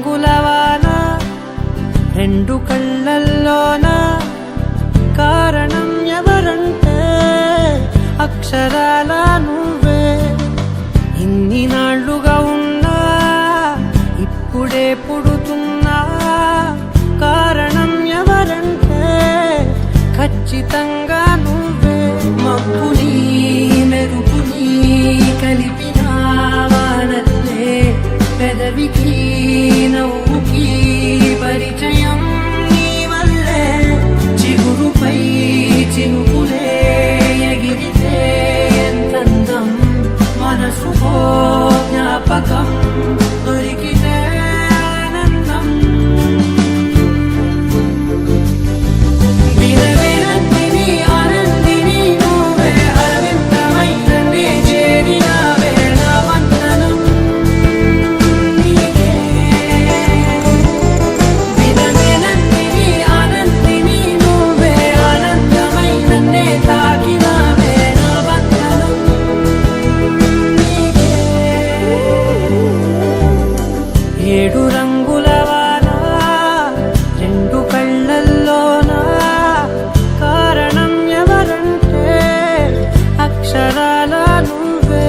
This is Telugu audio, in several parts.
రంగులవాన రెండు కళ్ళల్లోన కారణం ఎవరంటే అక్షరాల నువ్వే. ఇన్ని నాళ్లుగా ఉన్నా ఇప్పుడే పుడుతున్నా కారణం ఎవరంటే ఖచ్చితంగా నువ్వే. మబ్బుని మెరుపుని కలిపిన వానల్లే పెదవికి నవ్వుకి పరిచయం నీ వల్లే. చిగురుపై చినుకులే ఎగిరితే ఎంతందం మనసుకో జ్ఞాపకం దొరికితే ఆనందం. వినవినందిని ఆనందిని నువ్వే అరవిందమైన నే చేరినావే నా వందనం నీకే. వినవినందిని ఆనందిని నువ్వే ఆనందమైన నే తాకినావే నా వందనం నీకే. ఏడు రంగుల వాన రెండు కళ్ళల్లోన కారణం ఎవరంటే అక్షరాల నువ్వే.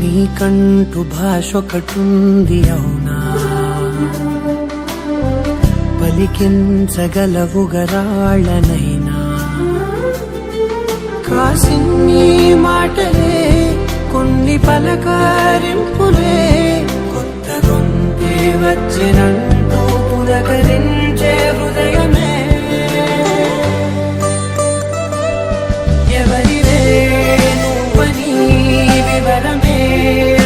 నీకంటూ భాష ఒకటుంది అవునా, పలికించగలవు గరాళ్ళనైనా. కాసిన్ని మాటలే కొన్ని పలకరింపులే కొత్త గొంతే వచ్చినంటూ పులకరించే హృదయమే. ఎవరివే నువ్వని వివరమే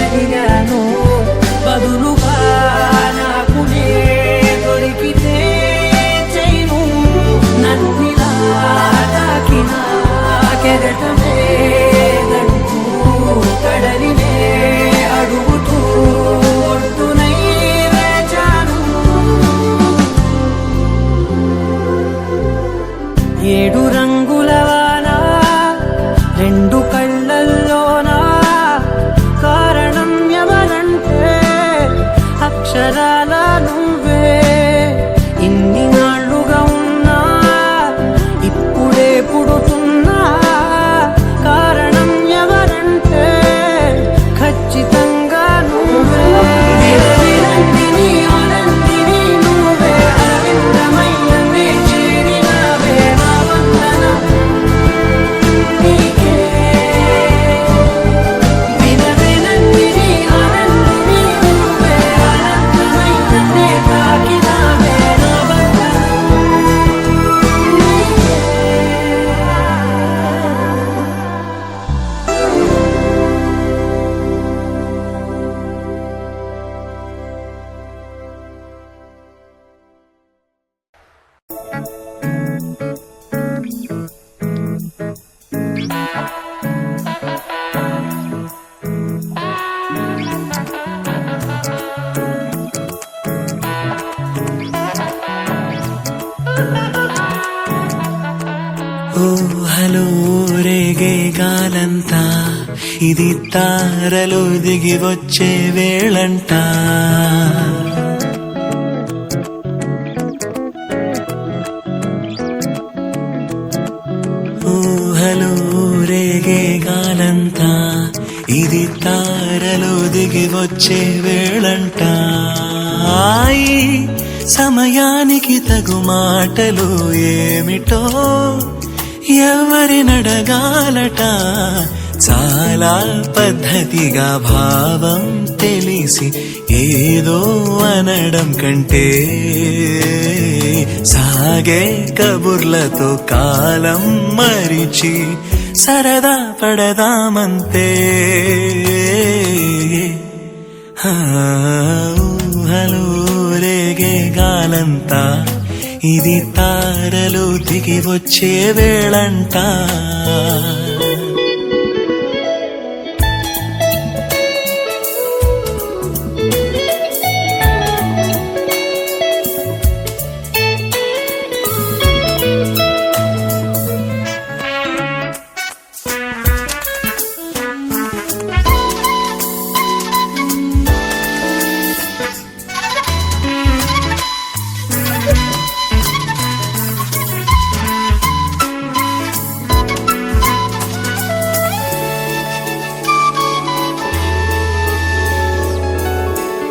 అడిగాను బదులుగా నాకునే దొరికితే చేయను. నన్నిలా తాకిన కెరటమే దంటూ కడలినే అడుగుతూ ఒడ్డునై వేచాను. ఏడు రంగుల వాన రెండు కళ్ళల్లోన కారణం ఎవరంటే అక్షరాల నువ్వే. ఇన్ని నాళ్లుగా ఉన్నా ఇప్పుడే పుడుతున్నా కారణం ఎవరంటే ఖచ్చితంగా నువ్వే. వినవినందిని ఆనందిని నువ్వే అరవిందమైన నే చేరినావే నా వందనం నీకే. వినవినందిని ఆనందిని నువ్వే ఆనందమైన నే తాకినావే నా వందనం నీకే. ఊహలో రేగే గాలంతా ఇది తారలు దిగి వచ్చే వేళంట. ఊహలో రేగే గాలంతా ఇది తారలు దిగి వచ్చే వేళంట. ఈ సమయానికి తగు మాటలు ఏమిటో ఎవరినడగాలట. చాలా పద్ధతిగా భావం తెలిసి ఏదో అనడం కంటే సాగే కబుర్లతో కాలం మరిచి సరదా పడదామంతే. ఊహలు రేగే గాలంతా ఇది తారలు దిగి వచ్చే వేళంట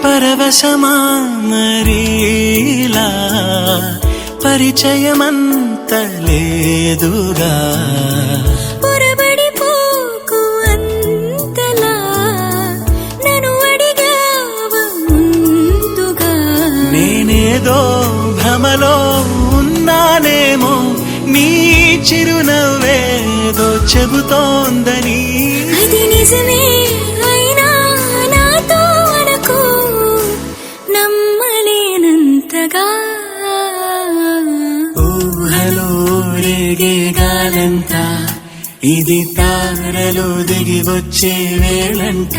పరవశమా మరీలా పరిచయమంత లేదుగా పొరబడిపోకు అంతలా నన్ను అడిగావ ముందుగా నేనేదో భ్రమలో ఉన్నానేమో నీ చిరునవ్వేదో చెబుతోందని అది నిజమే అయినా నాతో అనకు నమ్మలేనంతగా ఊహలో రేగే గాలంతా ఇది తారలు దిగి వచ్చే వేళంట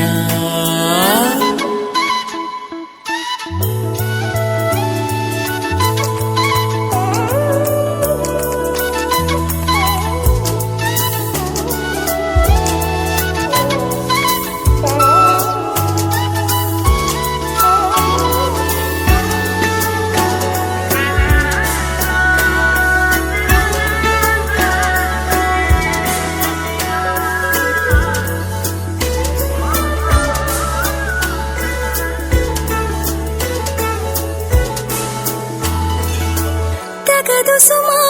తగదు సుమా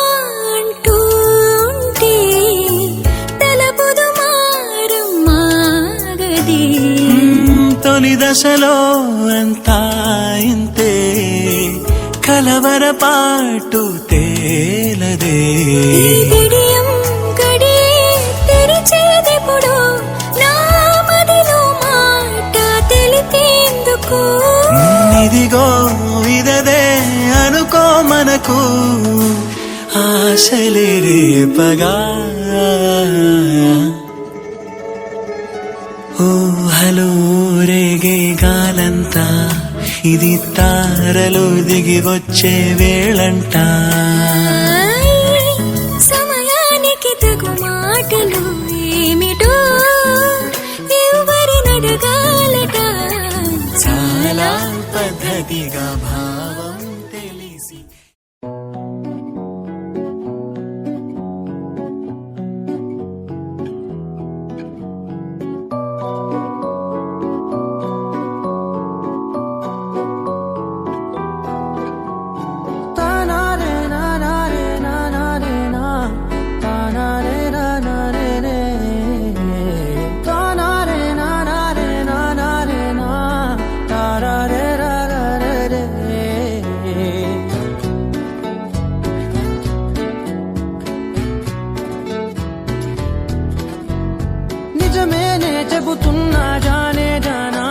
అంటూంటే తలపుదు మారమ్మాగది తొలి దశలో అంతా ఇంతే కలవరపాటు తేలదే ఈ గడియం గడియే తెరిచేదెప్పుడు నా మదిలో మాట తెలిపేందుకు ఇదిగో ఇదదే అనుకో మనకు ఆశలే రేపగా ఊహలో రేగే గాలంతా ఇది తారలు దిగి వచ్చే వేళంట సమయానికి తగు మాటలు ఏమిటో ఎవరినడగాలట చాలా పద్ధతిగా భావం తెలిసి నిజమేనే చెబుతున్నా జానే జానా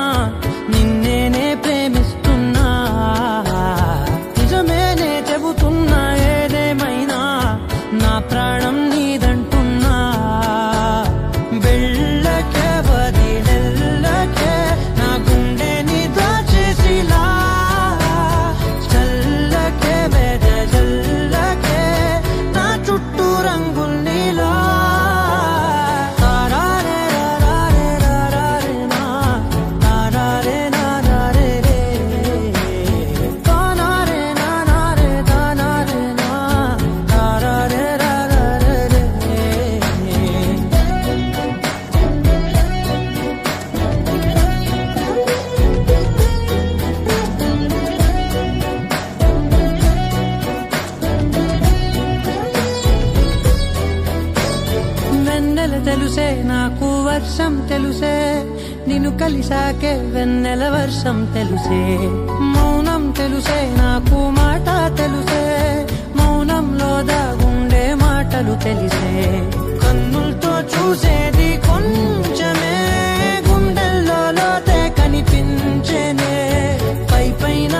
నిన్నేనే ప్రేమిస్తున్నా నిజమేనే చెబుతున్నా ఏదేమైనా నా ప్రాణం నీదంటున్నా వెళ్ళకే వదిలెళ్ళకే నా గుండెని దాచేసిలా చల్లకే వెదజల్లకే నా చుట్టూ రంగుల్నిలా తెలుసే నాకు వర్షం తెలుసే నిన్ను కలిసాకే వెన్నెల వర్షం తెలుసే మౌనం తెలుసే నాకు మాట తెలుసే మౌనంలో దాగుండే మాటలు తెలిసే కన్నులతో చూసేది కొంచెమే గుండెల్లో లోతే కనిపించేనే పై పైన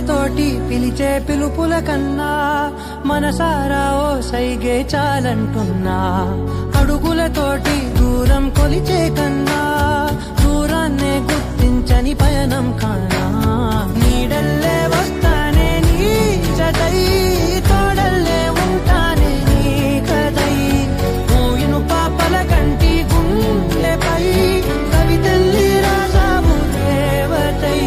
పెదవులతోటి పిలిచే పిలుపుల కన్నా మనసారా ఓ సైగే చాలంటున్నా అడుగులతోటి దూరం కొలిచే కన్నా దూరాన్నే గుర్తించని పయనం కానా నీడల్లే వస్తానే నీ జతై తోడల్లే ఉంటానే నీ కదై మోయిను పాపల కంటి గుండెపై కవితల్లి రాసావు దేవతై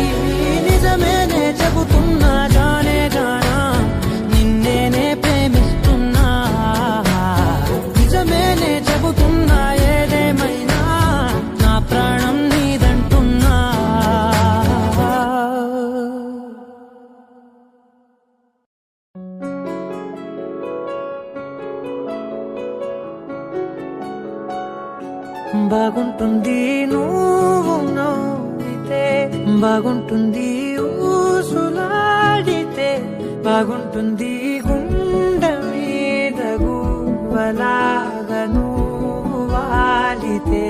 నిజమేనే చెబుతున్నా జానే జానా నిన్నేనే ప్రేమిస్తున్నా నిజమేనే చెబుతున్నా ఏదేమైనా నా ప్రాణం నీదంటున్నా బాగుంటుంది నువ్వు నవ్వితే బాగుంటుంది ఊసులాడితే బాగుంటుంది గుండె మీద గువ్వలాగా నువ్వు వాలితే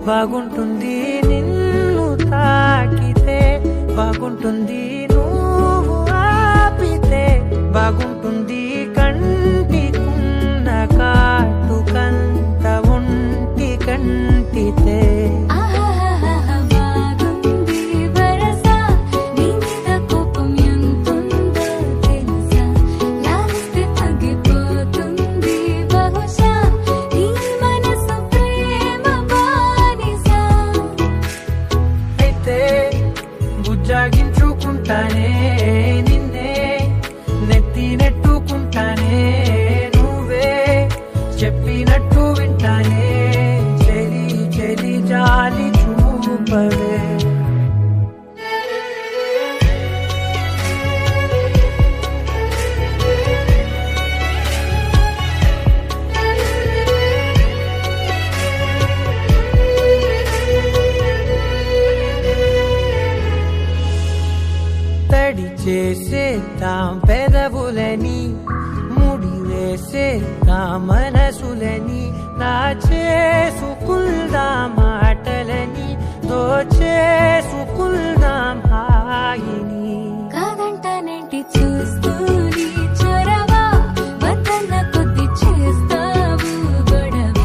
బాగుంటుంది నిన్ను తాకితే బాగుంటుంది నువ్వు ఆపితే బాగుంటుంది కంటికున్న కాటుకంత ఒంటి కంటితే ఆహాహాహా బాగుంది వరస నీ మీద కోపం ఎంతుందో తెలుసా లాలిస్తే తగ్గిపోతుంది బహుశా నీ మనసు ప్రేమ బానిస అయితే బుజ్జాగించుకుంటానే నిన్నే నెత్తి నెట్టుకుంటానే నువ్వే చెప్పినట్టు వింటానే చెలి చెలి జాలి చూపవే తడి చేసేద్దాం పెదవులని ముడి వేసేద్దాం మనసులని నా చేసుకుందాం మాటలని దోచేసుకుందాం హాయిని కాదంటానేంటి చూస్తూని చొరవ వద్దన్న కొద్ది చేస్తావు గొడవ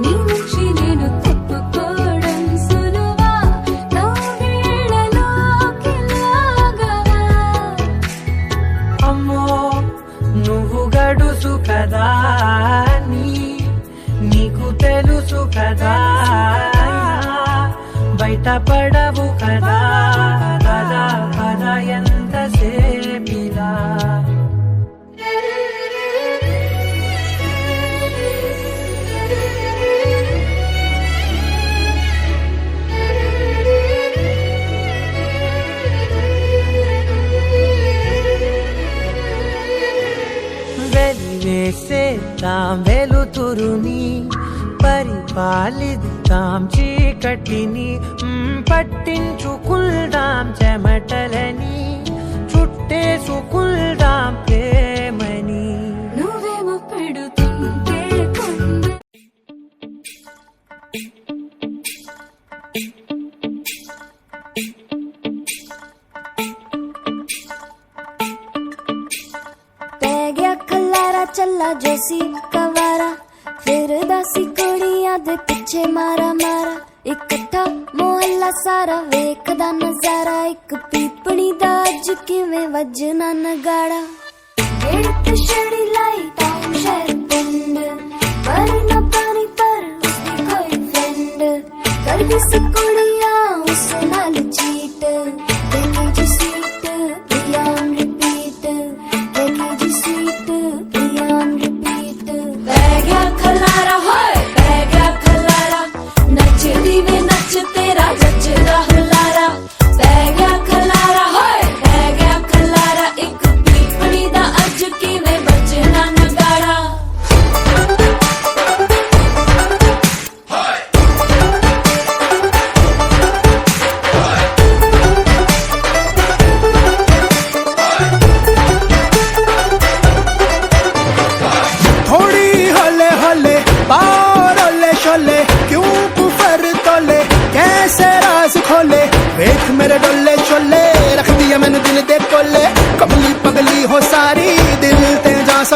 నీ నుంచి నేను తప్పుకోవడం సులువా నవ్వేళ్ళలోకి లాగవా అమ్మో నువ్వు గడుసు కదా నీకు తెలుసు కదా బయట పడవు కదా కదా కదా ఎంతసేపిలా వెలివేసేద్దాం వెలుతురుని పరిపాలిద్దాం చీకటిని పట్టించుకుందాం చెమటలని చుట్టేసుకుందాం ప్రేమని నువ్వేమో పెడుతుంటే కొండ पै गया खलारा चला जोसी कवारा फिर दासी कुड़ियां दे पिछे मारा मारा इकट्ठा मोहल्ला सारा वेखदा नजारा एक पीपणी दा अज किवें वजना नगाड़ा गेट छड़ी लाई टाइम शहर पिंड पर न पानी पर उसकी कोई फ्रेंड कर दी सी कुड़ियां उस नाल चीट देखे जी स्वीट प्रिया ऑन रिपीट देखे जी स्वीट प्रिया ऑन रिपीट पै गया खलारा होए पै गया खलारा नचदी वे नच तेरा जचदा हुलारा पै गया खलारा होए पै गया खलारा एक पीपणी दा अज किवें बजना नगाड़ा थोड़ी हले हले पार ओले शोले क्यों कुफर तोले कैसे राज खोले देख मेरे डोले छोले रख दिया मैंने दिल दे कोले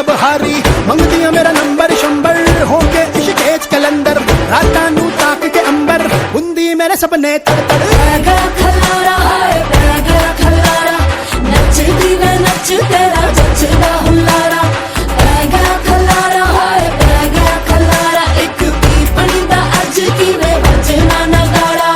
सब हारी मंगदियां मेरा नंबर शंबर होके इश्केज कलंदर रातां नू ताक के अंबर बुंदी मेरे सपने तड़ बैगा खलारा है बैगा खलारा नचदी वे नच तेरा जचदा हुलारा बैगा खलारा है बैगा खलारा एक पीपणी दा अज की वे बजना नगाड़ा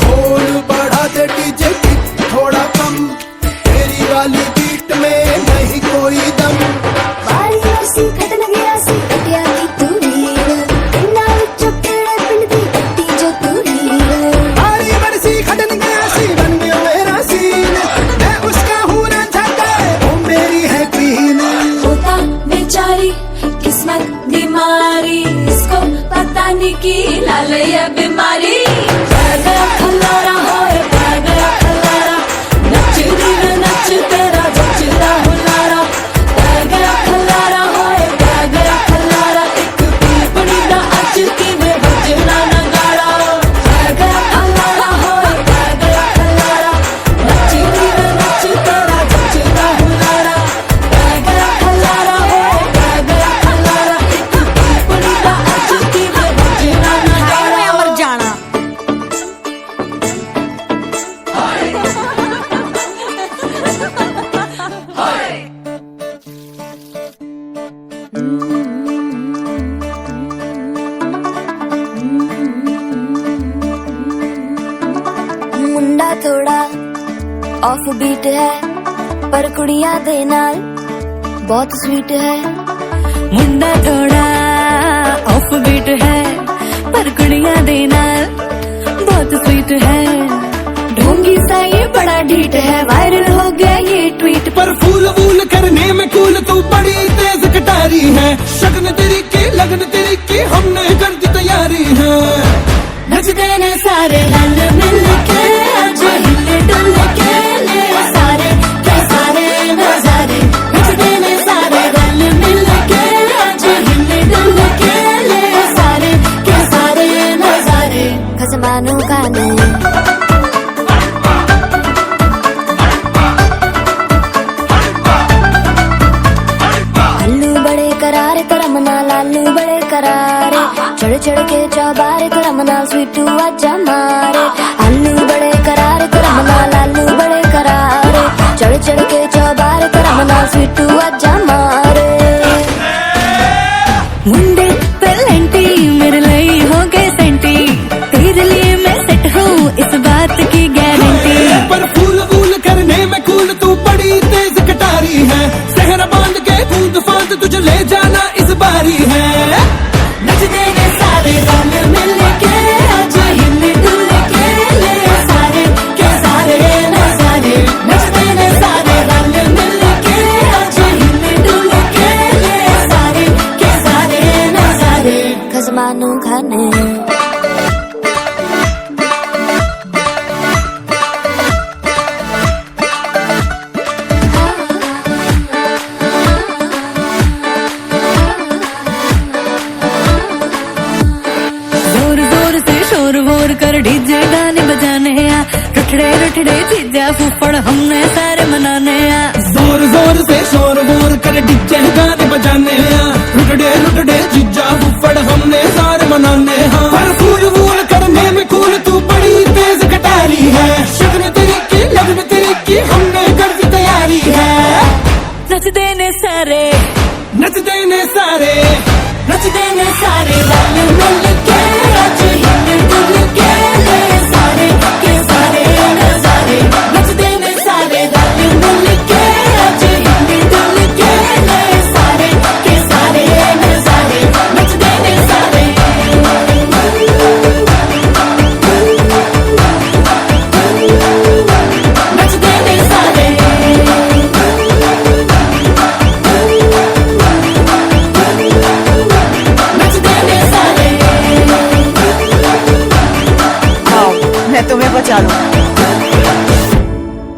खोल बढ़ा दे डीजे की थोड़ा कम तेरी वाली बीट में नहीं कोई दम बारी नसी खटन गया सी कटिया की तू हीर इन्ना विचों केड़े पिंड दी कट्टी जो तू हीर आरी बरसी खटन गया सी बन गया मेरा सीन मैं उसका हूँ ना झाका वो मेरी है क्वीन होता बेचारी किस्मत बीमारी इसको पता नहीं की लाल ये बीमारी बैगा खलारा है बैगा खलारा नचदी वे नच तेरा जचदा हुलारा बैगा खलारा है बैगा खलारा एक पीपणी दा अज की वे बजना नगाड़ा बैगा खलारा है बैगा खलारा नचदी वे नच तेरा जचदा हुलारा बैगा खलारा है बैगा खलारा एक पीपणी दा अज की वे बजना नगाड़ा अमर जाना मुंडा थोड़ा ऑफ बीट है पर कुड़ियां दे नाल बहुत स्वीट है मुंडा थोड़ा ऑफ बीट है पर कुड़ियां दे नाल बहुत स्वीट है ढोंगी सा ये बड़ा ढीठ है वायरल हो गया ये ट्वीट पर फूल वूल करने में कूल तू बड़ी तेज कटारी है शगन तेरी की लगन तेरी की हमने कर दी तैयारी है नचदे ने सारे रल मिल के आज हिले डुल के ले सारे के सारे नजारे नचदे ने सारे रल मिल के आज हिले डुल के ले सारे के सारे नजारे खसमानू खाने आलू बड़े करारे करमना लालू बड़े करारे चढ़ चढ़ के चौबारे करमना स्वीटू आजा मारे आलू बड़े करारे करमना लालू बड़े करारे चढ़ चढ़ के चौबारे करमना स्वीटू आजा मारे मुंडे पेलेंटी मेरे लिए हो गए सेंटी तेरे लिए मैं सेट हूँ इस बात की गारंटी पर फूल वूल करने में कूल तू बड़ी तेज कटारी है सहरा बांध के कूद फांद तुझे ले जाना इस बारी है नचदे ने सारे रल मिल के आज हिले डुल के ले सारे के सारे नजारे नचदे ने सारे रल मिल के आज हिले डुल के ले सारे के सारे नजारे खसमानू खाने जोर जोर से शोर वोर कर डीजे गाने बजाने आ रुठड़े रुठड़े चीजा फूफड़ हमने सारे मनाने आ जोर जोर से शोर वोर कर डीजे गाने बजाने हैं रुटड़े रुटड़े जिज्जा फुफड़ हमने सारे मनाने हैं पर फूल वूल करने में कूल तू बड़ी तेज कटारी है शगन तेरी की लगन तेरी की हमने कर दी तैयारी है नचदे ने सारे नचदे ने सारे नचदे ने सारे रल मिल के आज हिले डुल के ले सारे के सारे नजारे नचदे ने सारे रल मिल के आज हिले डुल के ले सारे के सारे नजारे नचदे ने सारे नचदे ने सारे नचदे ने सारे मैं तुम्हें बचा लूं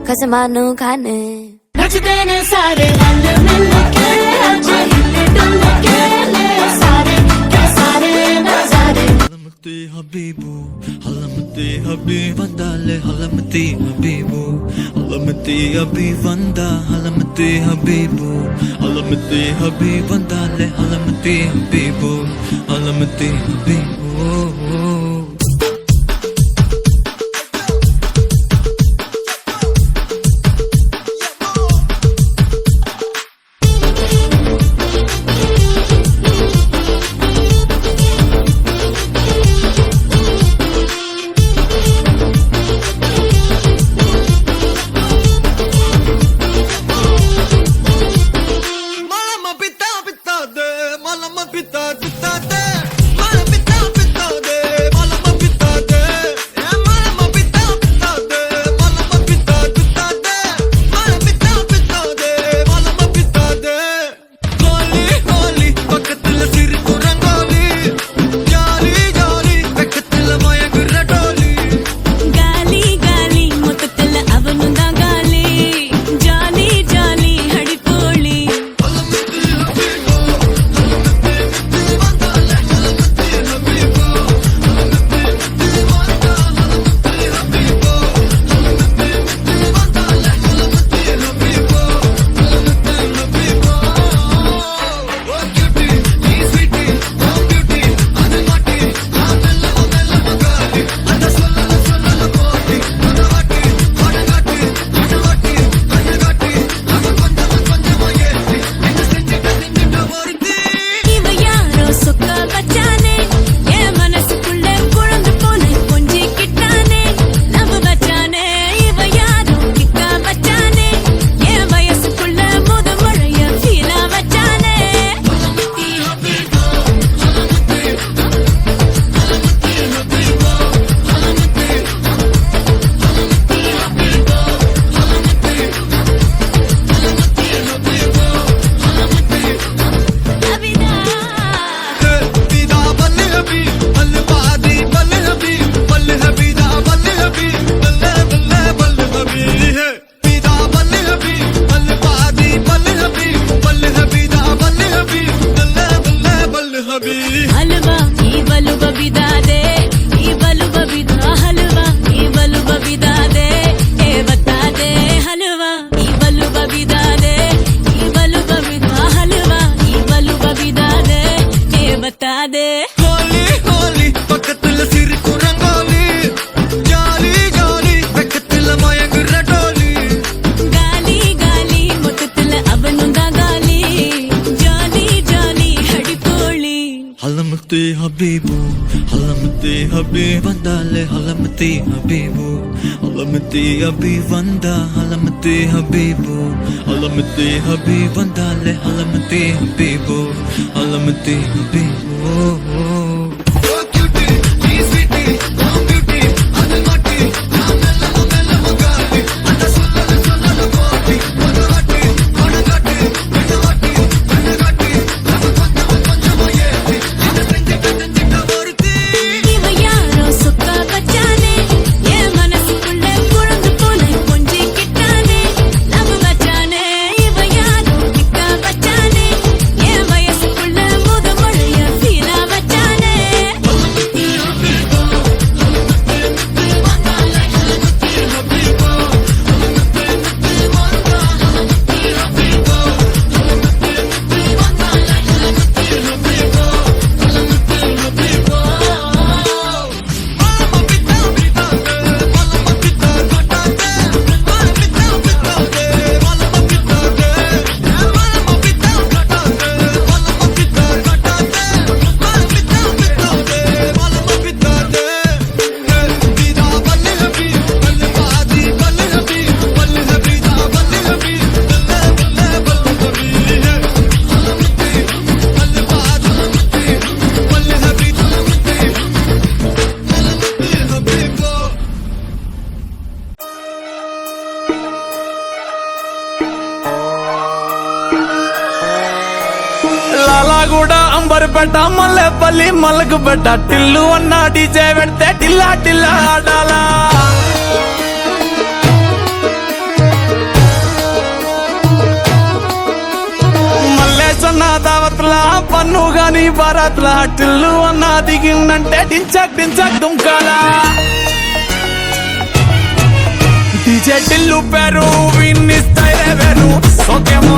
खसमानू खाने नचदे ने सारे रल मिल के आज हिले डुल के ले सारे के सारे नजारे حلمت يا حبيبو حلمت يا حبيب وندالي حلمتي حبيبو حلمتي حبيب وندا حلمتي حبيبو حلمتي حبيب وندالي حلمتي حبيبو حلمتي حبيبو हलवा ई बलु बबिदा दे ई बलु बबिदा हलवा ई बलु बबिदा दे ए बता दे हलवा ई बलु बबिदा दे ई बलु बबिदा हलवा ई बलु बबिदा दे ए बता दे होली होली पकतुल सिरकु रंगोली जाली जाली पकतुल मयंगुर टोली गाली गाली मुततुल अबनुंदा गाली जाली जाली हडिपोली حلمتي حبيبو حلمتي حبيب وندالي حلمتي حبيبو حلمتي حبيب وندا حلمتي حبيبو حلمتي حبيب وندالي حلمتي حبيبو حلمتي حبيبو లాలాగూడ అంబర్పేట మల్లెపల్లి మలకపేట టిల్లు అన్న డీజే పెడితే టిల్లా టిల్లా ఆడాలా మల్లేసన్న దావత్ల పన్ను గాని బారాత్ల టిల్లు అన్న దిగిందంటే డించక్ డించక్ దుంకాలా షటిల్ పేరు విన్ని స్టైల్ వేరు సోకేమో